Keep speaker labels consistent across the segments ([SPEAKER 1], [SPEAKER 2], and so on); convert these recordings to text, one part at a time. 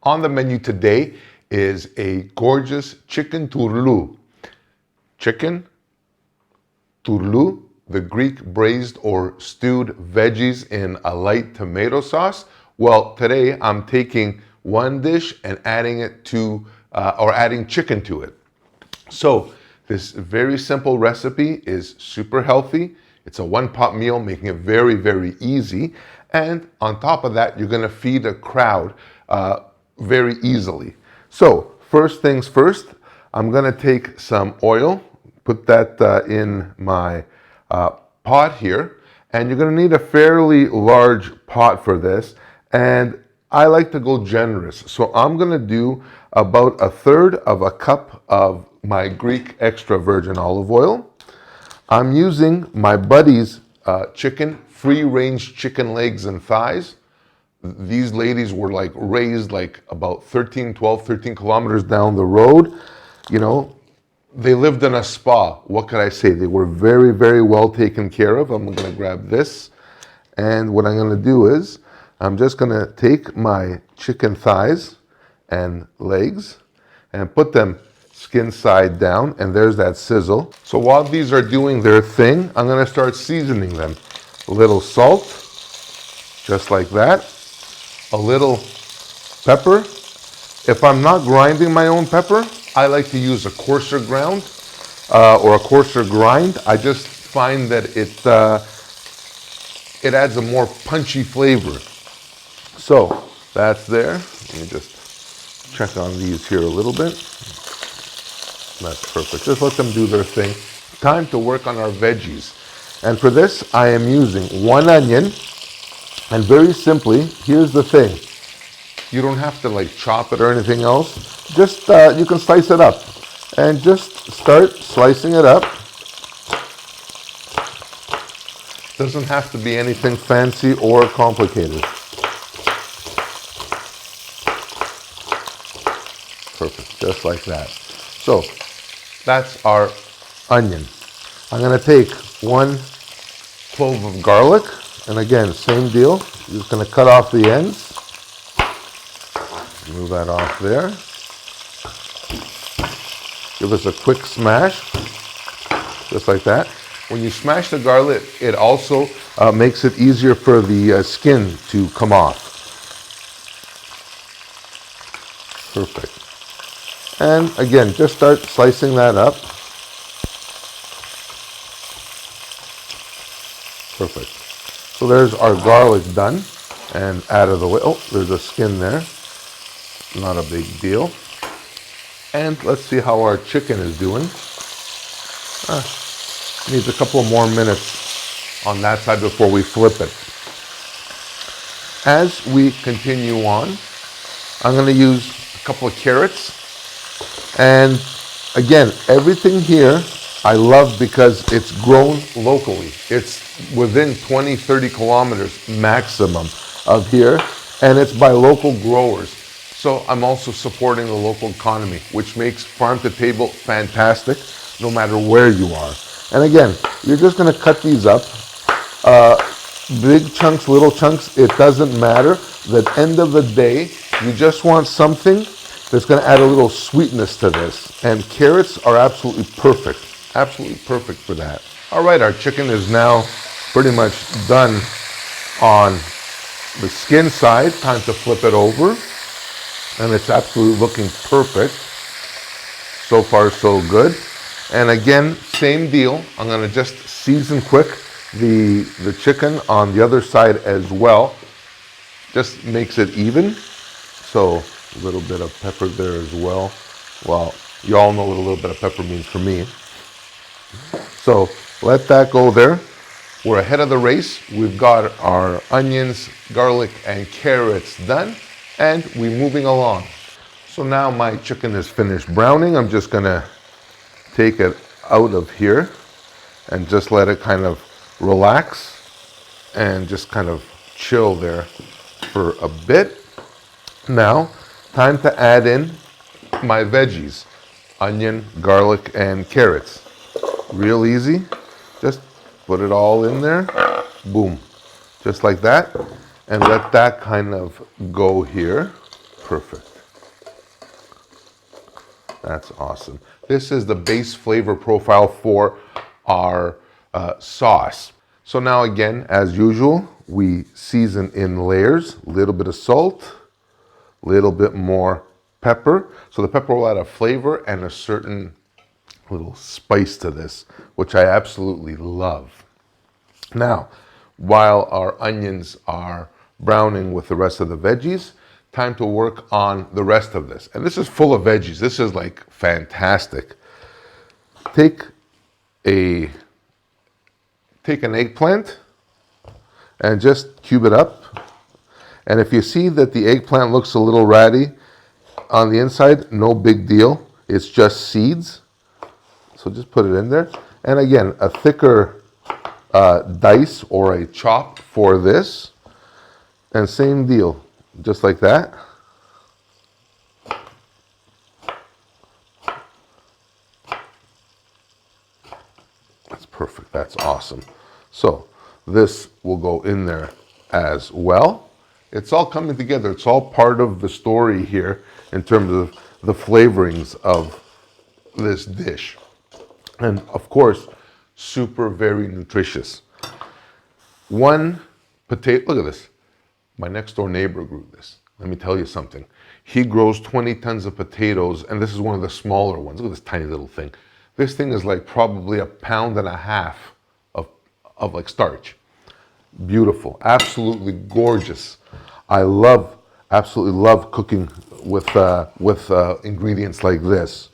[SPEAKER 1] On the menu today is a gorgeous chicken tourlou. Chicken, tourlou, the Greek braised or stewed veggies in a light tomato sauce. Well, today I'm taking one dish and adding it to, adding chicken to it. So this very simple recipe is super healthy. It's a one-pot meal, making it very, very easy. And on top of that, you're gonna feed a crowd very easily. So first things first, I'm gonna take some oil, put that in my pot here, and you're gonna need a fairly large pot for this, and I like to go generous. So I'm gonna do about 1/3 of a cup of my Greek extra virgin olive oil. I'm using my buddy's chicken, free-range chicken legs and thighs. These ladies were like raised like about 13 kilometers down the road. You know, they lived in a spa. What could I say? They were very, very well taken care of. I'm gonna grab this. And what I'm gonna do is, I'm just gonna take my chicken thighs and legs and put them skin side down, and there's that sizzle. So while these are doing their thing, I'm gonna start seasoning them. A little salt, just like that. A little pepper. If I'm not grinding my own pepper, I like to use a coarser ground or a coarser grind. I just find that it adds a more punchy flavor. So that's there. Let me just check on these here a little bit. That's perfect. Just let them do their thing. Time to work on our veggies. And for this, I am using 1 onion. And very simply, here's the thing. You don't have to like chop it or anything else. Just, you can slice it up. And just start slicing it up. Doesn't have to be anything fancy or complicated. Perfect, just like that. So, that's our onion. I'm gonna take 1 clove of garlic. And again, same deal. You're just gonna cut off the ends. Move that off there. Give us a quick smash, just like that. When you smash the garlic, it also makes it easier for the skin to come off. Perfect. And again, just start slicing that up. Perfect. So there's our garlic done and out of the way. Oh, there's a skin there. Not a big deal. And let's see how our chicken is doing. Needs a couple more minutes on that side before we flip it. As we continue on, I'm going to use a couple of carrots. And again, everything here I love because it's grown locally. It's within 20-30 kilometers maximum of here, and it's by local growers. So I'm also supporting the local economy, which makes farm to table fantastic no matter where you are. And again, you're just gonna cut these up. Big chunks, little chunks, it doesn't matter. At the end of the day, you just want something that's gonna add a little sweetness to this. And carrots are absolutely perfect for that. All right, our chicken is now pretty much done on the skin side. Time to flip it over. And it's absolutely looking perfect. So far, so good. And again, same deal. I'm gonna just season quick the chicken on the other side as well. Just makes it even. So a little bit of pepper there as well. Well, you all know what a little bit of pepper means for me. So let that go there. We're ahead of the race. We've got our onions, garlic, and carrots done, and we're moving along. So now my chicken is finished browning. I'm just gonna take it out of here and just let it kind of relax and just kind of chill there for a bit. Now, time to add in my veggies, onion, garlic, and carrots. Real easy. Just put it all in there. Boom. Just like that. And let that kind of go here. Perfect. That's awesome. This is the base flavor profile for our sauce. So now again, as usual, we season in layers, a little bit of salt, a little bit more pepper. So the pepper will add a flavor and a certain little spice to this, which I absolutely love. Now, while our onions are browning with the rest of the veggies, time to work on the rest of this. And this is full of veggies. This is like fantastic. Take an eggplant and just cube it up. And if you see that the eggplant looks a little ratty on the inside, no big deal. It's just seeds. So just put it in there. And again, a thicker dice or a chop for this. And same deal, just like that. That's perfect, that's awesome. So this will go in there as well. It's all coming together. It's all part of the story here in terms of the flavorings of this dish. And of course, super very nutritious. One potato, look at this. My next door neighbor grew this. Let me tell you something. He grows 20 tons of potatoes, and this is one of the smaller ones. Look at this tiny little thing. This thing is like probably 1.5 pounds of like starch. Beautiful, absolutely gorgeous. I absolutely love cooking with ingredients like this.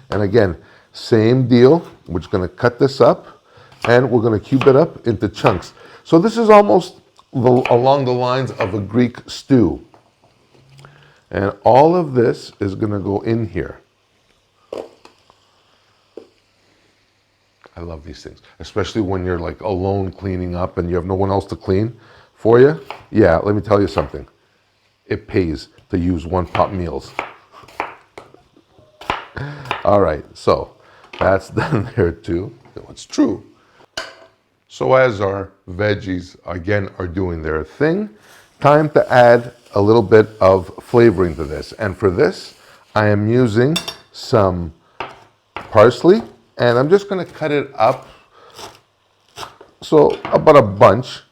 [SPEAKER 1] And again, same deal. We're just gonna cut this up and we're gonna cube it up into chunks. So this is almost along the lines of a Greek stew. And all of this is gonna go in here. I love these things, especially when you're like alone cleaning up and you have no one else to clean for you. Yeah, let me tell you something. It pays to use one-pot meals. All right, so that's done there too. It's true. So as our veggies, again, are doing their thing, time to add a little bit of flavoring to this. And for this, I am using some parsley, and I'm just gonna cut it up. So about a bunch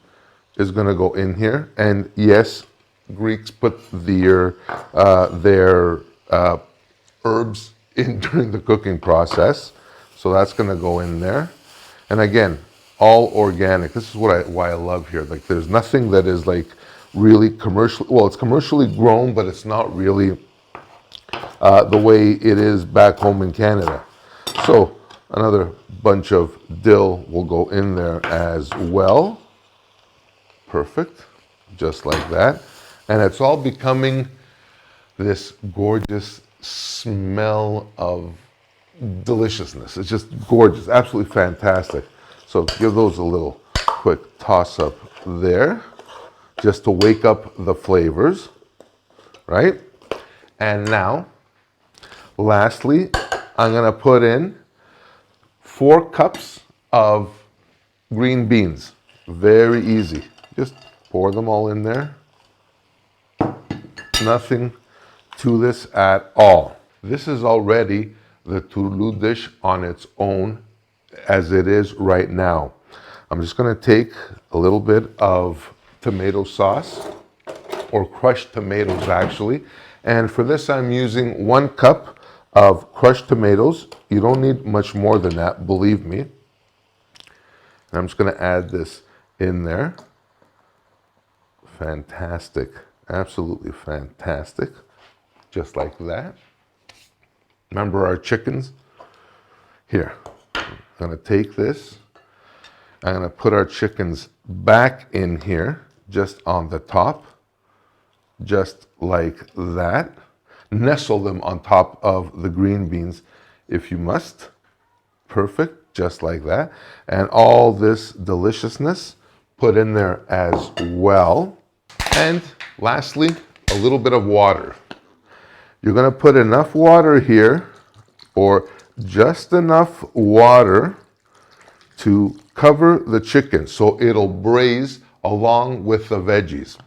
[SPEAKER 1] is gonna go in here. And yes, Greeks put their herbs in during the cooking process. So that's gonna go in there. And again, all organic. This is why I love here. Like there's nothing that is like really commercial. Well, it's commercially grown, but it's not really the way it is back home in Canada. So another bunch of dill will go in there as well. Perfect, just like that. And it's all becoming this gorgeous smell of deliciousness. It's just gorgeous, absolutely fantastic. So give those a little quick toss up there, just to wake up the flavors, right? And now, lastly, I'm gonna put in 4 cups of green beans. Very easy. Just pour them all in there. Nothing to this at all. This is already the Tourlou dish on its own as it is right now. I'm just gonna take a little bit of tomato sauce, or crushed tomatoes actually. And for this I'm using 1 cup of crushed tomatoes. You don't need much more than that, believe me. And I'm just gonna add this in there. Fantastic, absolutely fantastic. Just like that. Remember our chickens? Here, I'm gonna take this. I'm gonna put our chickens back in here, just on the top, just like that. Nestle them on top of the green beans if you must. Perfect, just like that. And all this deliciousness put in there as well. And lastly, a little bit of water. You're gonna put enough water here, or just enough water to cover the chicken so it'll braise along with the veggies.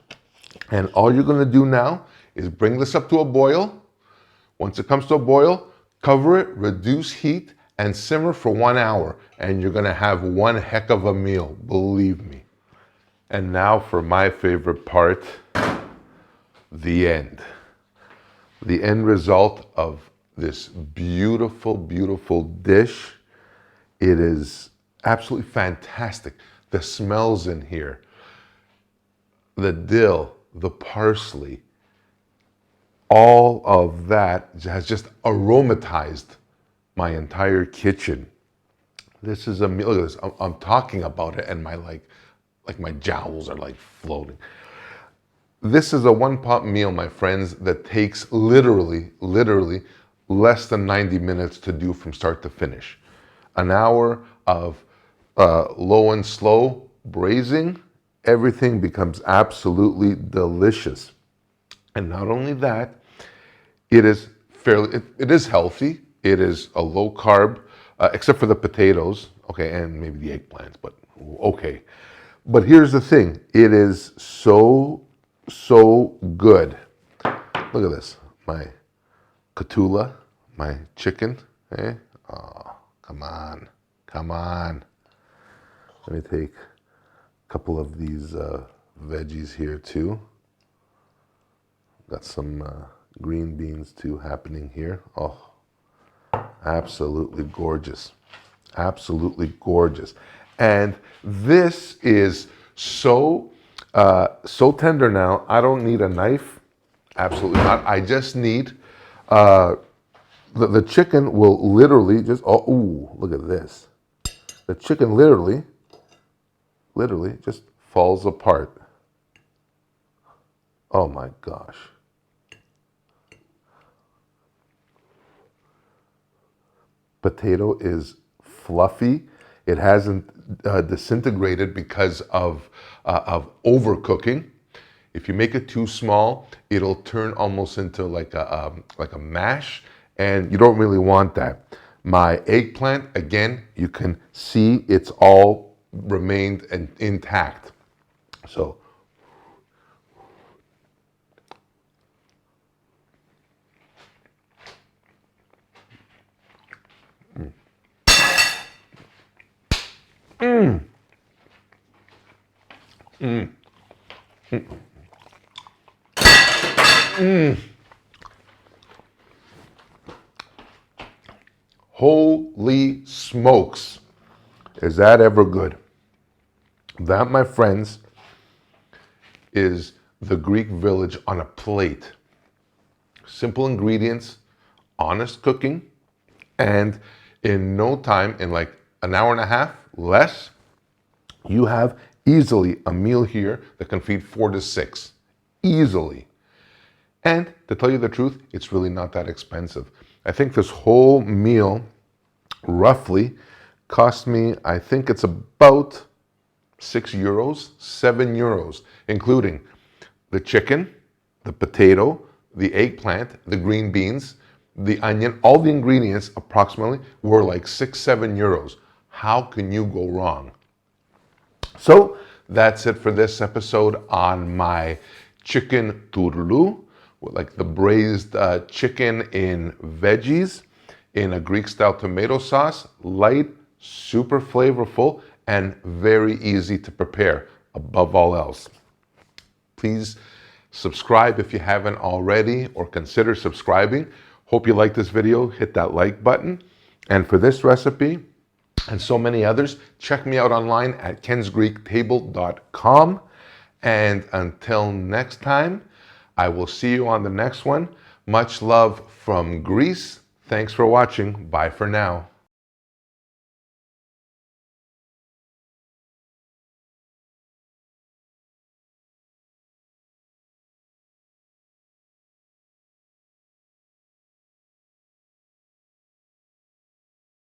[SPEAKER 1] And all you're gonna do now is bring this up to a boil. Once it comes to a boil, Cover it, reduce heat, and simmer for 1 hour. And you're gonna have one heck of a meal, believe me. And now for my favorite part, the end. The end result of this beautiful, beautiful dish. It is absolutely fantastic. The smells in here, the dill, the parsley, all of that has just aromatized my entire kitchen. This is a meal. Look at this. I'm talking about it, and my my jowls are like floating. This is a one-pot meal, my friends, that takes literally less than 90 minutes to do from start to finish. An hour of low and slow braising, everything becomes absolutely delicious. And not only that, it is healthy. It is a low carb, except for the potatoes, okay, and maybe the eggplants, but okay. But here's the thing, it is so good. Look at this, my katula, my chicken, eh? Oh, come on. Let me take a couple of these veggies here too. Got some green beans too happening here. Oh, absolutely gorgeous. Absolutely gorgeous. And this is so tender now. I don't need a knife. Absolutely not. I just need the chicken will literally just, oh, ooh, look at this. The chicken literally just falls apart. Oh my gosh. Potato is fluffy. It hasn't disintegrated because of overcooking. If you make it too small, it'll turn almost into like a mash, and you don't really want that. My eggplant, again, you can see it's all remained intact. So, holy smokes, is that ever good? That, my friends, is the Greek village on a plate. Simple ingredients, honest cooking, and in no time, in like an hour and a half, less, you have easily a meal here that can feed 4 to 6. Easily. And to tell you the truth, it's really not that expensive. I think this whole meal roughly cost me, I think it's about €6, €7, including the chicken, the potato, the eggplant, the green beans, the onion, all the ingredients approximately were like €6, €7. How can you go wrong? So that's it for this episode on my chicken tourlou, like the braised chicken in veggies in a Greek style tomato sauce, light, super flavorful, and very easy to prepare above all else. Please subscribe if you haven't already, or consider subscribing. Hope you like this video. Hit that like button. And for this recipe and so many others, check me out online at kensgreektable.com. And until next time, I will see you on the next one. Much love from Greece. Thanks for watching. Bye for now.